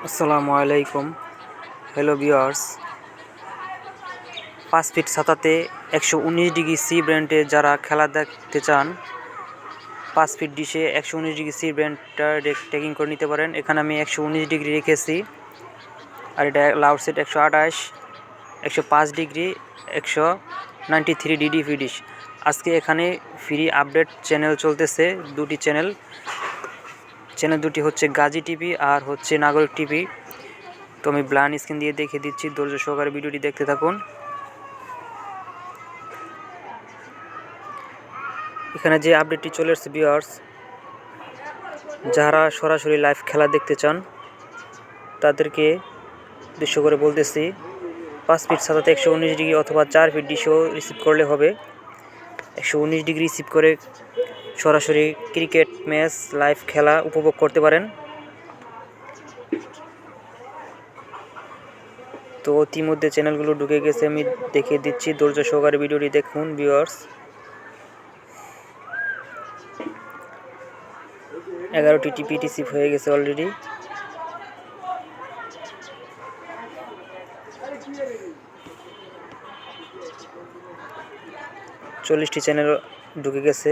আসসালামু আলাইকুম। Hello viewers, 5 feet ছাতাতে 119 ডিগ্রি সি ব্র্যান্ডে যারা খেলা দেখতে চান, 5 ফিট ডিশে 119 ডিগ্রি সি ব্র্যান্ডটা ট্যাগিং করে নিতে পারেন। এখানে আমি 119 ডিগ্রি রেখেছি, আর এটা loud set 128, 105 degree, 193 DD dish. আজকে এখানে ফ্রি আপডেট চ্যানেল চলতেছে, দুটি চ্যানেল দুটি হচ্ছে গাজী টিভি আর হচ্ছে নাগরিক টিভি। তো আমি ব্লান স্ক্রিন দিয়ে দেখে দিচ্ছি, ধৈর্য সহকারে ভিডিওটি দেখতে থাকুন। এখানে যে আপডেটটি চলে আসছে ভিউয়ার্স, যারা সরাসরি লাইভ খেলা দেখতে চান তাদেরকে উদ্দেশ্য করে বলতেছি, 5 ফিট ছাতাতে 119 ডিগ্রি অথবা 4 ফিট ডিশও রিসিভ করলে হবে। 119 ডিগ্রি রিসিভ করে সরাসরি ক্রিকেট ম্যাচ লাইভ খেলা উপভোগ করতে পারেন। তো ইতিমধ্যে চ্যানেলগুলো ঢুকে গেছে, আমি দেখিয়ে দিচ্ছি, ধৈর্য সহকারে ভিডিওটি দেখুন ভিউয়ার্স। 11টি টিভি রিসিভ হয়ে গেছে অলরেডি। চল্লিশটি চ্যানেল ঢুকে গেছে।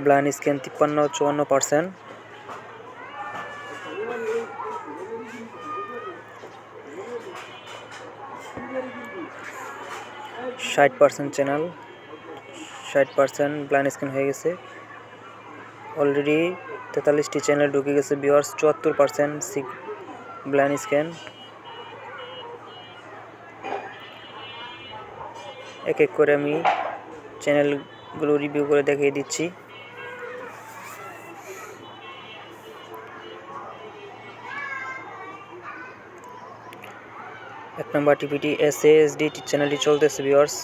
Blind scan 53-54%। 60% channel, 60% blind scan হয়ে গেছে অলরেডি। 43টি চ্যানেল ঢুকে গেছে ভিউয়ার্স, 74% ব্লাইন্ড স্ক্যান। এক এক করে আমি চ্যানেলগুলো রিভিউ করে দেখিয়ে দিচ্ছি। এক নম্বর টিভিটি SASD চ্যানেলটি চলতেছে ভিউয়ার্স।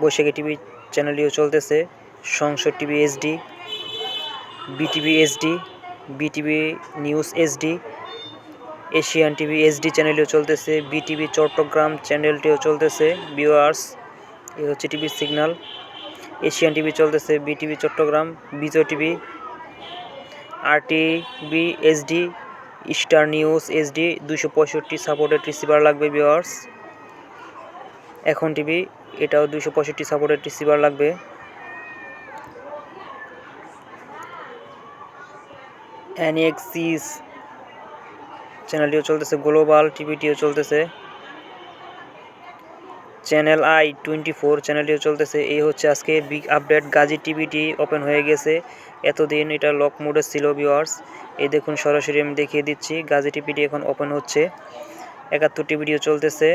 বৈশাখী টিভি চ্যানেলটিও চলতেছে। Sangsad TV HD, BTV HD, BTV news HD, Asian TV HD চ্যানেলটিও চলতেছে। BTV চট্টগ্রাম চ্যানেলটিও চলতেছে ভিউয়ার্স। এই হচ্ছে টিভির সিগন্যাল। এশিয়ান টিভি চলতেছে, BTV Chattogram, Bijoy TV, RTV HD, Star News HD। 265 supported receiver লাগবে ভিউয়ার্স। এখন টিভি, এটাও 265 সাপোর্টেড রিসিভার লাগবে। NXS চ্যানেলটিও চলতেছে, গ্লোবাল টিভিটিও চলতেছে, চ্যানেল I24 চ্যানেলটিও চলতেছে। এই হচ্ছে আজকে বিগ আপডেট। গাজী টিভিটি ওপেন হয়ে গেছে, এতদিন এটা লক মোডে ছিল ভিউয়ার্স। এই দেখুন, সরাসরি আমি দেখিয়ে দিচ্ছি, গাজী টিভিটি এখন ওপেন হচ্ছে। 71 টিভিটিও চলতেছে,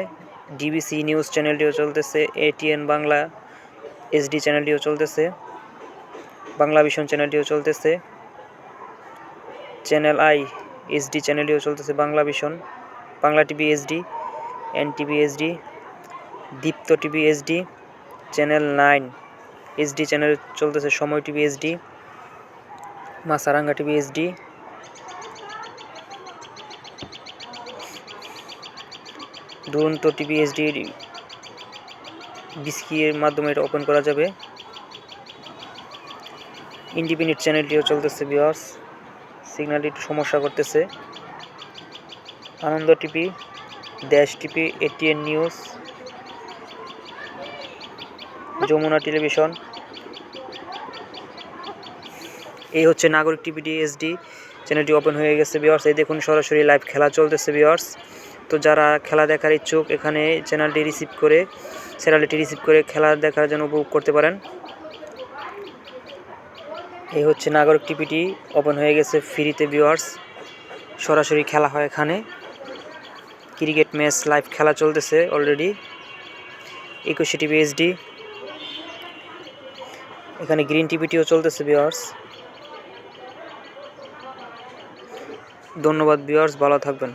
DBC নিউজ চ্যানেলটিও চলতেছে, ATN বাংলা HD চ্যানেলটিও চলতেছে, বাংলা ভিশন চ্যানেলটিও চলতেছে, চ্যানেল I HD চ্যানেলটিও চলতেছে, Bangla Vision, Bangla TV HD, NTV HD, Deepto TV HD, channel 9 HD channel চলতেছে, Somoy TV HD, Maasranga TV HD, Duronto TV HD বিস্কির মাধ্যমে এটা ওপেন করা যাবে। ইন্ডিপেন্ডেন্ট চ্যানেলটিও চলতেছে ভিউয়ার্স, সিগন্যালটি একটু সমস্যা করতেছে। Ananda TV, Desh TV, ATN News, Jamuna Television. এই হচ্ছে নাগরিক টিভি HD চ্যানেলটি ওপেন হয়ে গেছে ভিউয়ার্স। এই দেখুন, সরাসরি লাইভ খেলা চলতেছে ভিউয়ার্স। তো যারা খেলা দেখার ইচ্ছুক, এখানে চ্যানেলটি রিসিভ করে খেলা দেখার জন্য উপভোগ করতে পারেন। এই হচ্ছে নাগরিক টিভিটি ওপেন হয়ে গেছে ফ্রিতে ভিউয়ার্স, সরাসরি খেলা হয় এখানে। ক্রিকেট ম্যাচ লাইভ খেলা চলতেছে অলরেডি। 21 টিভি HD, এখানে গ্রিন টিভিটিও চলতেছে ভিউয়ার্স। ধন্যবাদ ভিউয়ার্স, ভালো থাকবেন।